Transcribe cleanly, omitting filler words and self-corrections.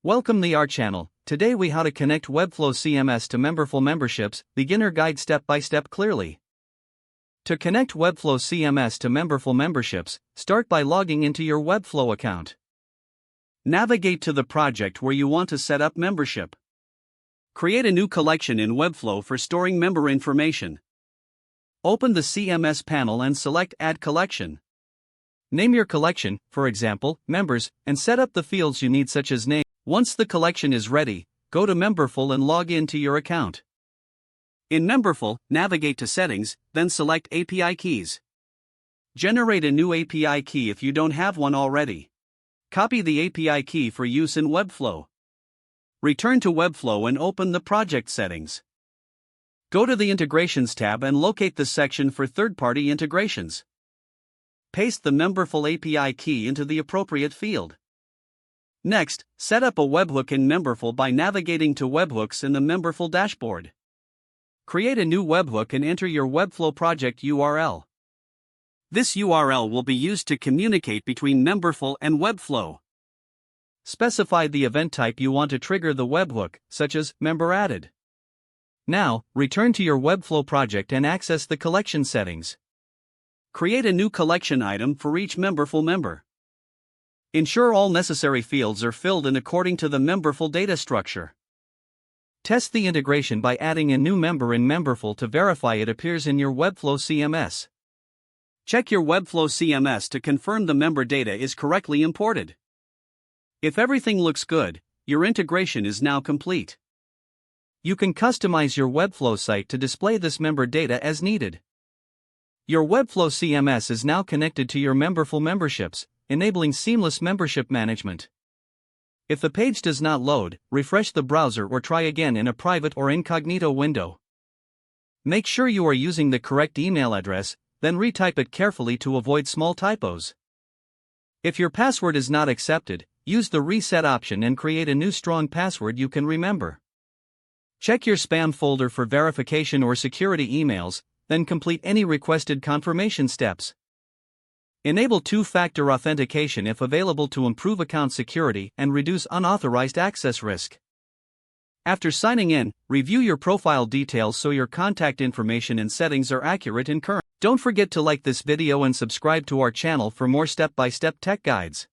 Welcome to our channel. Today we how to connect Webflow CMS to Memberful memberships, beginner guide step by step clearly. To connect Webflow CMS to Memberful memberships, start by logging into your Webflow account. Navigate to the project where you want to set up membership. Create a new collection in Webflow for storing member information. Open the CMS panel and select Add Collection. Name your collection, for example, Members, and set up the fields you need such as name. Once the collection is ready, go to Memberful and log in to your account. In Memberful, navigate to Settings, then select API Keys. Generate a new API key if you don't have one already. Copy the API key for use in Webflow. Return to Webflow and open the project settings. Go to the Integrations tab and locate the section for third-party integrations. Paste the Memberful API key into the appropriate field. Next, set up a webhook in Memberful by navigating to Webhooks in the Memberful dashboard. Create a new webhook and enter your Webflow project URL. This URL will be used to communicate between Memberful and Webflow. Specify the event type you want to trigger the webhook, such as Member Added. Now, return to your Webflow project and access the collection settings. Create a new collection item for each Memberful member. Ensure all necessary fields are filled in according to the Memberful data structure. Test the integration by adding a new member in Memberful to verify it appears in your Webflow CMS. Check your Webflow CMS to confirm the member data is correctly imported. If everything looks good, your integration is now complete. You can customize your Webflow site to display this member data as needed. Your Webflow CMS is now connected to your Memberful memberships, enabling seamless membership management. If the page does not load, refresh the browser or try again in a private or incognito window. Make sure you are using the correct email address, then retype it carefully to avoid small typos. If your password is not accepted, use the reset option and create a new strong password you can remember. Check your spam folder for verification or security emails, then complete any requested confirmation steps. Enable two-factor authentication if available to improve account security and reduce unauthorized access risk. After signing in, review your profile details so your contact information and settings are accurate and current. Don't forget to like this video and subscribe to our channel for more step-by-step tech guides.